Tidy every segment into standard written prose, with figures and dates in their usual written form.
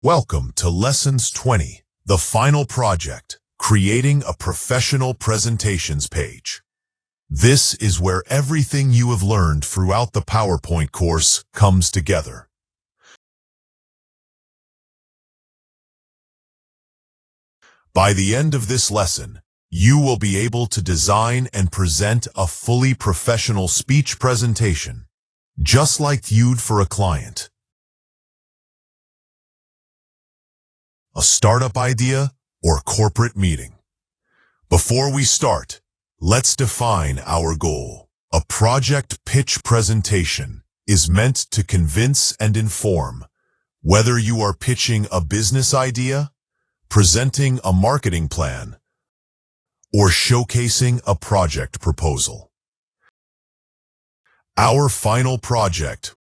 Welcome to Lessons 20, the final project, creating a professional presentations page. This is where everything you have learned throughout the PowerPoint course comes together. By the end of this lesson, you will be able to design and present a fully professional speech presentation, just like viewed for a client. A startup idea or corporate meeting. Before we start, let's define our goal. A project pitch presentation is meant to convince and inform, whether you are pitching a business idea, presenting a marketing plan, or showcasing a project proposal. Our final project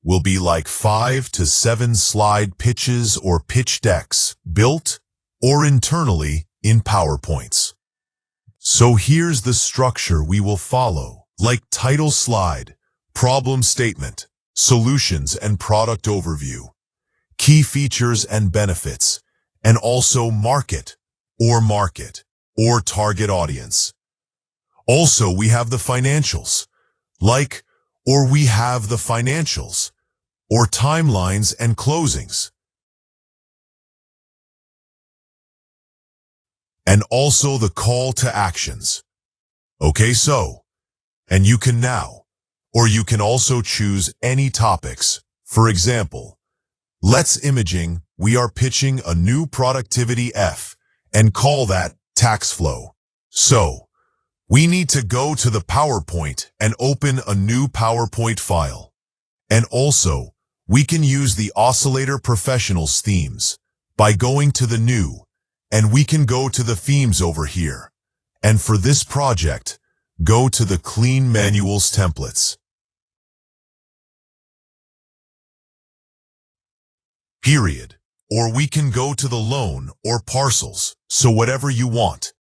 will be like 5 to 7 slide pitches or pitch decks built or internally in PowerPoints. So here's the structure we will follow, like title slide, problem statement, solutions and product overview, key features and benefits, and also market or target audience. Also, we have the financials, or timelines and closings. And also the call to actions. Okay, and you can also choose any topics. For example, let's imaging, we are pitching a new productivity F and call that TaskFlow. So, we need to go to the PowerPoint and open a new PowerPoint file. And also, we can use the Oscillator Professionals themes by going to the new, and we can go to the themes over here. And for this project, go to the Clean Manuals templates. Period. Or we can go to the loan or parcels, so whatever you want.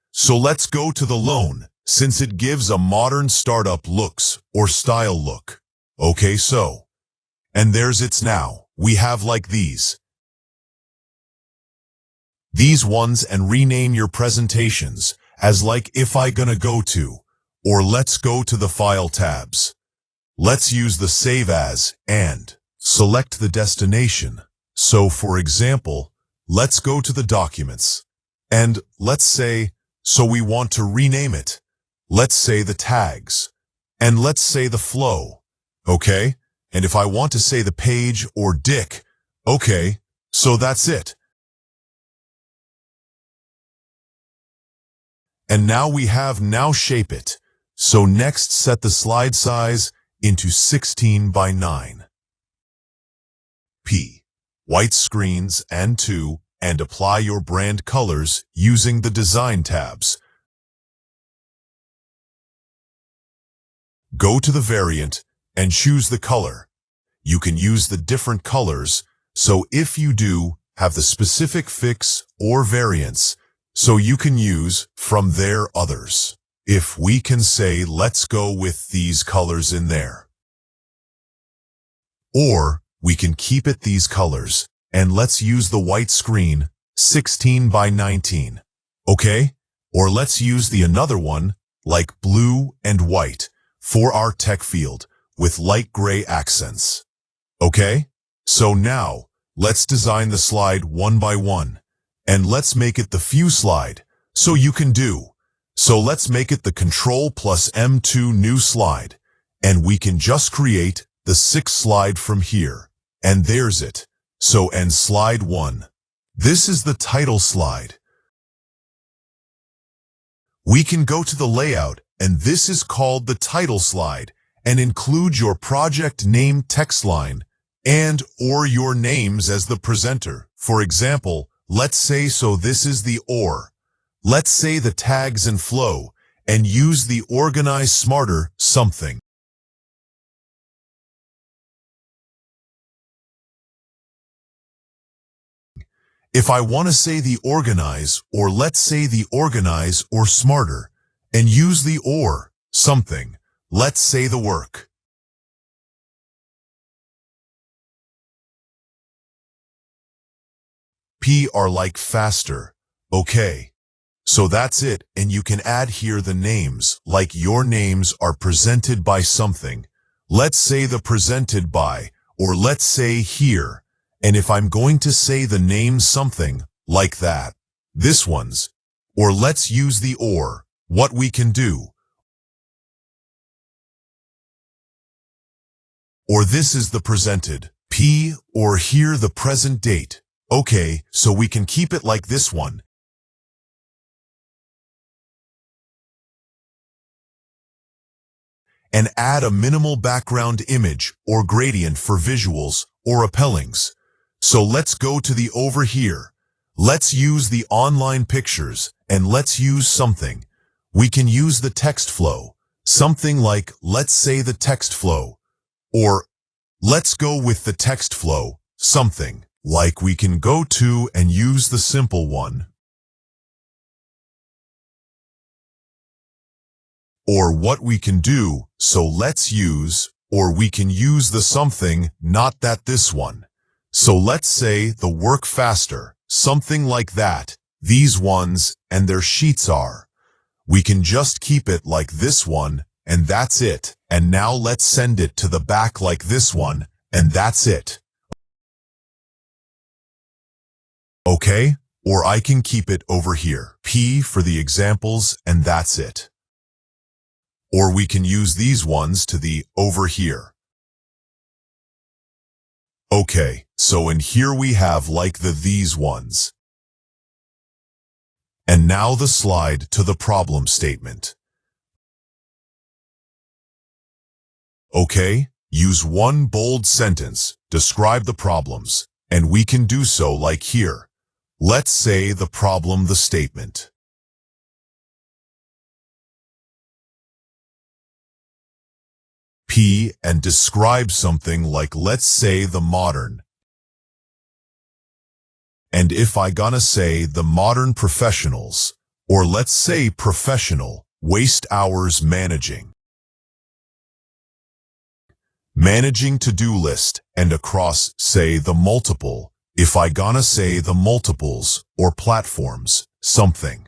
So let's go to the loan, since it gives a modern startup looks or style look. Okay, and there's its now. We have like these ones, and rename your presentations as like if I gonna go to, or let's go to the file tabs. Let's use the save as and select the destination. So for example, let's go to the documents and let's say, so we want to rename it. Let's say the tags, and let's say the flow, okay? And if I want to say the page or dick, okay, so that's it. And now we have shape it. So next set the slide size into 16 by 9. White screens and 2, and apply your brand colors using the design tabs. Go to the variant and choose the color. You can use the different colors, so if you do have the specific fix or variants, so you can use from there others. If we can say let's go with these colors in there. Or we can keep it these colors, and let's use the white screen, 16 by 19. Okay? Or let's use the another one, like blue and white, for our tech field, with light gray accents. Okay? So now, let's design the slide one by one, and let's make it the view slide, so you can do. So let's make it the Ctrl+M2 new slide, and we can just create the 6th slide from here, and there's it. So end slide 1. This is the title slide. We can go to the layout, and this is called the title slide, and include your project name text line and or your names as the presenter. For example, let's say this is the or. Let's say the tags and flow, and use the organize smarter something. If I want to say the organize, or let's say the organize or smarter, and use the or something, let's say the work. P are like faster. Okay. So that's it, and you can add here the names, like your names are presented by something. Let's say the presented by, or let's say here. And if I'm going to say the name something, like that, this one's, or let's use the or, what we can do. Or this is the presented, P, or here the present date. Okay, so we can keep it like this one. And add a minimal background image or gradient for visuals or appellings. So let's go to the over here. Let's use the online pictures and let's use something. We can use the text flow. Something like, let's say the text flow. Or let's go with the text flow, something like we can go to and use the simple one. Or what we can do, so let's use, or we can use the something, not that this one. So let's say the work faster, something like that, these ones, and their sheets are. We can just keep it like this one, and that's it. And now let's send it to the back like this one, and that's it. Okay? Or I can keep it over here, P for the examples, and that's it. Or we can use these ones to the over here. Okay, so in here we have like these ones. And now the slide to the problem statement. Okay, use one bold sentence, describe the problems, and we can do so like here. Let's say the problem, the statement. P and describe something like let's say the modern. And if I gonna say the modern professionals, or let's say professional, waste hours managing. Managing to-do list, and across, say the multiple, if I gonna say the multiples, or platforms, something.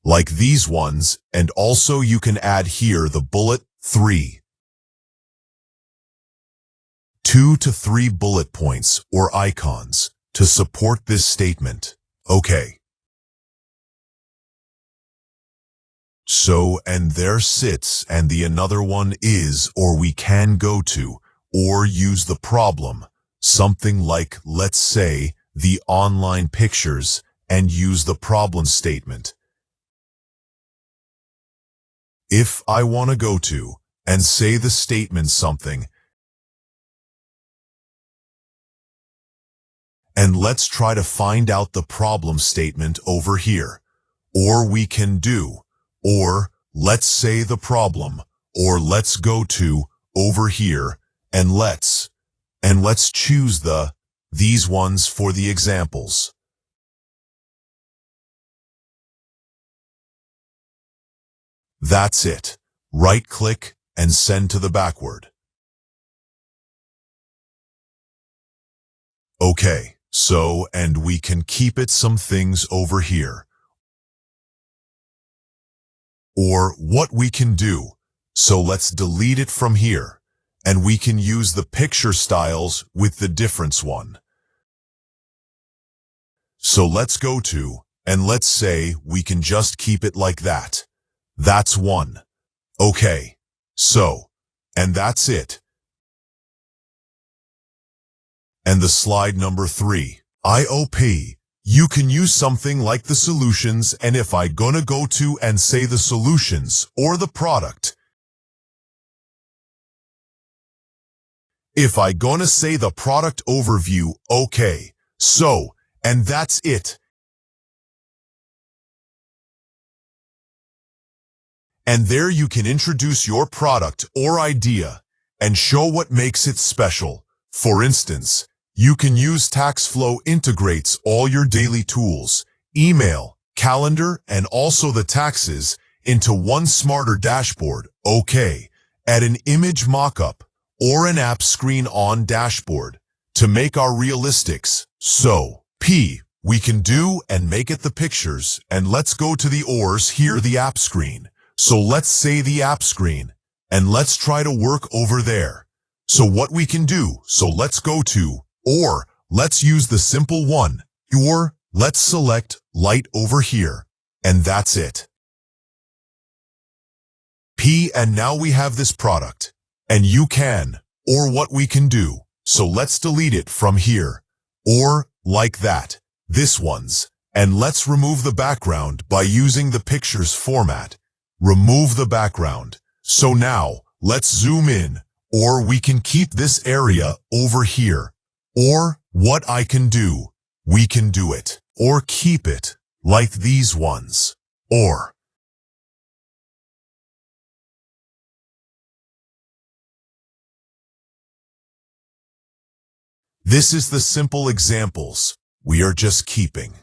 Like these ones, and also you can add here the bullet, 3. 2 to 3 bullet points, or icons, to support this statement. Okay. So, and there sits, and the another one is, or we can go to, or use the problem, something like, let's say, the online pictures, and use the problem statement. If I want to go to, and say the statement something, and let's try to find out the problem statement over here. Or we can do, or let's say the problem, or let's go to, over here, and let's choose these ones for the examples. That's it. Right-click and send to the backward. Okay, so, and we can keep it some things over here. Or what we can do, so let's delete it from here, and we can use the picture styles with the difference one. So let's go to, and let's say we can just keep it like that. That's one. Okay. So, and that's it. And the slide number 3, IOP. You can use something like the solutions, and if I gonna go to and say the solutions, or the product. If I gonna say the product overview, okay. So, and that's it. And there you can introduce your product or idea and show what makes it special. For instance, you can use TaskFlow integrates all your daily tools, email, calendar, and also the taxes into one smarter dashboard. Okay, add an image mockup or an app screen on dashboard to make our realistics. So, P, we can do and make it the pictures, and let's go to the ORs here, the app screen. So let's say the app screen, and let's try to work over there. So what we can do, so let's go to, or let's use the simple one, or let's select light over here, and that's it. P, and now we have this product, and you can, or what we can do, so let's delete it from here, or like that, this one's, and let's remove the background by using the pictures format. Remove the background. So now, let's zoom in, or we can keep this area over here, or what I can do, we can do it, or keep it, like these ones, or this is the simple examples we are just keeping.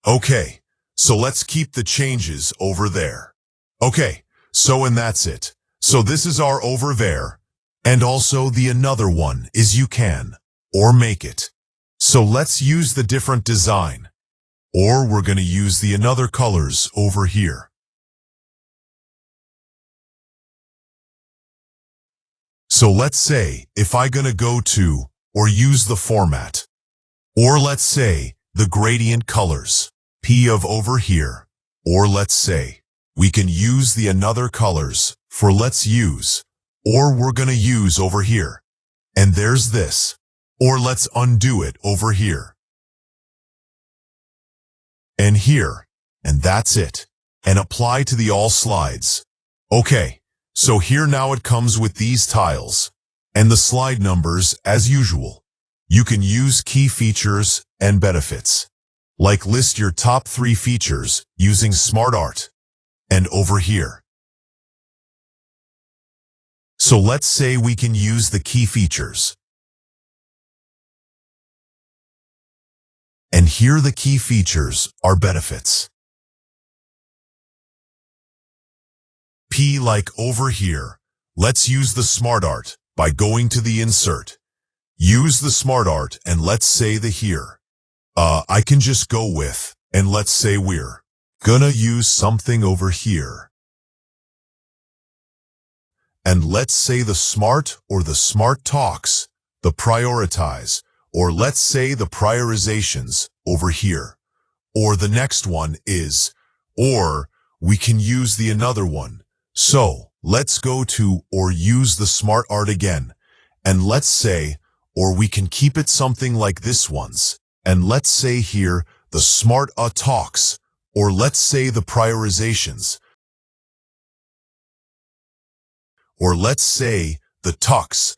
Okay, so let's keep the changes over there. Okay, so and that's it. So this is our over there. And also the another one is you can, or make it. So let's use the different design. Or we're going to use the another colors over here. So let's say if I gonna go to, or use the format. Or let's say the gradient colors, P of over here. Or let's say we can use the another colors for let's use, or we're gonna use over here. And there's this. Or let's undo it over here. And here. And that's it. And apply to the all slides. Okay, so here now it comes with these tiles. And the slide numbers as usual. You can use key features and benefits. Like list your top 3 features using SmartArt. And over here. So let's say we can use the key features. And here the key features are benefits. P like over here. Let's use the SmartArt by going to the insert. Use the SmartArt and let's say the here. I can just go with, and let's say we're gonna use something over here. And let's say the smart or the smart talks, the prioritize, or let's say the prioritizations over here. Or the next one is, or we can use the another one. So let's go to or use the SmartArt again. And let's say, or we can keep it something like this one's. And let's say here the SmartArt talks, or let's say the prioritizations. Or let's say the talks.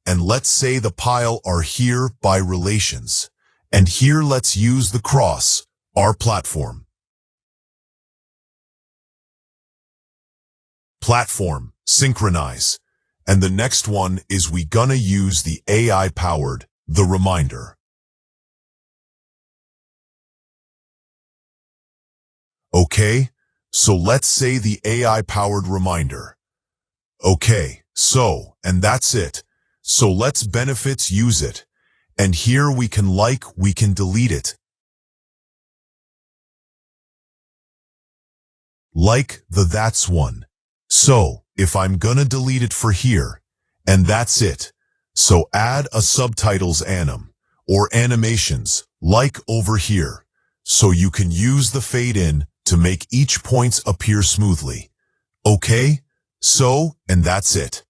And let's say the pile are here by relations. And here let's use the cross, our platform. Platform, synchronize. And the next one is we gonna use the AI-powered, the reminder. Okay, so let's say the AI-powered reminder. Okay, so, and that's it. So let's benefits use it. And here we can delete it. Like the that's one. So, if I'm gonna delete it for here, and that's it. So add a subtitles anim, or animations, like over here. So you can use the fade in to make each points appear smoothly. Okay? So, and that's it.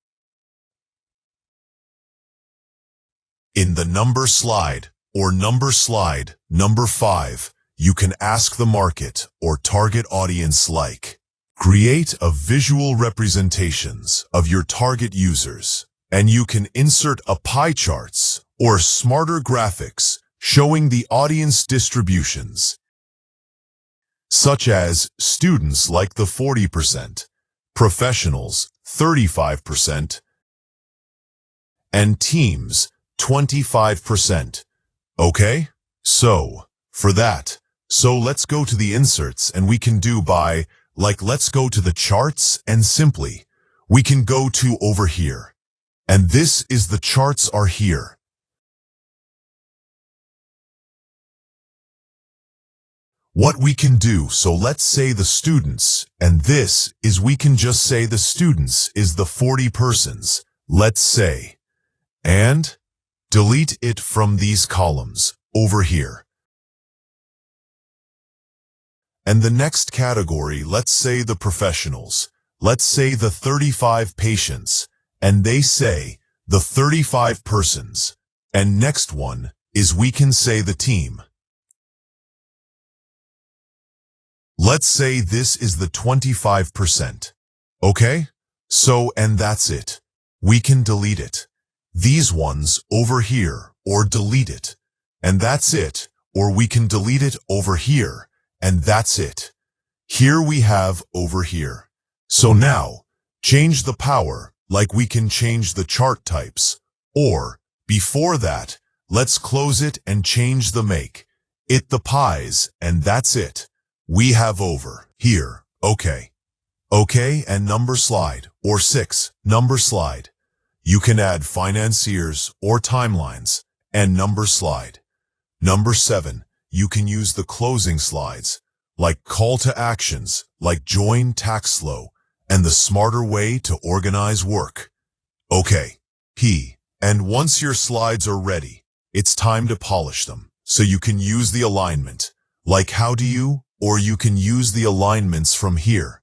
In the number slide, number 5, you can ask the market or target audience like, create a visual representations of your target users, and you can insert a pie charts or smarter graphics showing the audience distributions, such as students like the 40%, professionals 35%, and teams 25%. Okay? So, for that, So let's go to the inserts and we can do by, let's go to the charts and simply, we can go to over here. And this is the charts are here. What we can do, so let's say the students, and this is we can just say the students is the 40 persons, let's say, and delete it from these columns over here. And the next category, let's say the professionals, let's say the 35 patients, and they say the 35 persons. And next one is we can say the team. Let's say this is the 25%. Okay? So, and that's it. We can delete it. These ones over here, or delete it. And that's it. Or we can delete it over here. And that's it. Here we have over here. So now, change the power, like we can change the chart types. Or, before that, let's close it and change the make. It the pies, and that's it. We have over here. Okay. Okay, and number slide, or 6, number slide. You can add financiers or timelines, and number slide. Number 7, you can use the closing slides, like call to actions, like join TaskFlow, and the smarter way to organize work. Okay. And once your slides are ready, it's time to polish them, so you can use the alignment. Like how do you? Or you can use the alignments from here.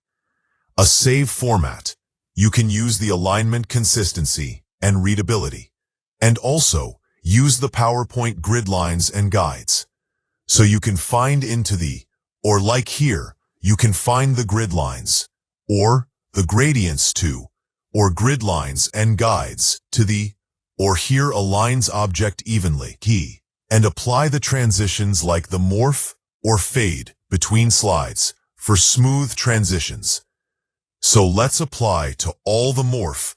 A save format. You can use the alignment consistency and readability. And also, use the PowerPoint grid lines and guides. So you can find into the, or like here, you can find the grid lines, or the gradients to, or grid lines and guides to the, or here aligns object evenly, and apply the transitions like the morph or fade between slides for smooth transitions. So let's apply to all the morph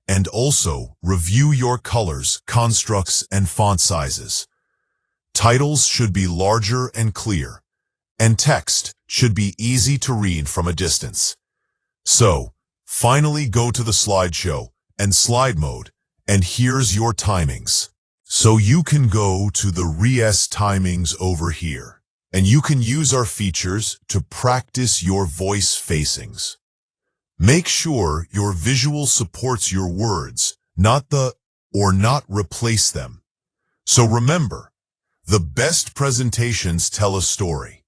and also review your colors, constructs, and font sizes. Titles should be larger and clear, and text should be easy to read from a distance. So, finally go to the slideshow and slide mode, and here's your timings. So you can go to the res timings over here. And you can use our features to practice your voice facings. Make sure your visual supports your words, not the, or not replace them. So remember, the best presentations tell a story.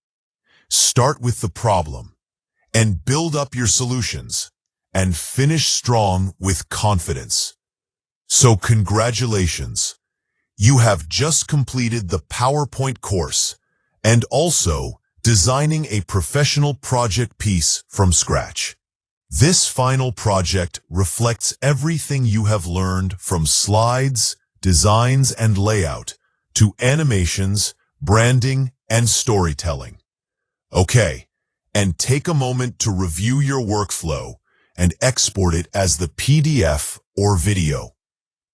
Start with the problem, and build up your solutions, and finish strong with confidence. So congratulations, you have just completed the PowerPoint course, and also designing a professional project piece from scratch. This final project reflects everything you have learned from slides, designs and layout, to animations, branding, and storytelling. Okay, and take a moment to review your workflow and export it as the PDF or video,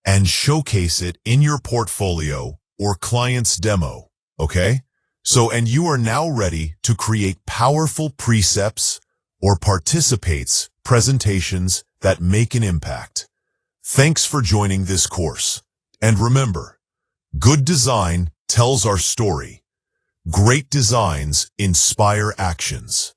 and showcase it in your portfolio or client's demo, okay? So, and you are now ready to create powerful precepts or participates presentations that make an impact. Thanks for joining this course. And remember, good design tells our story. Great designs inspire actions.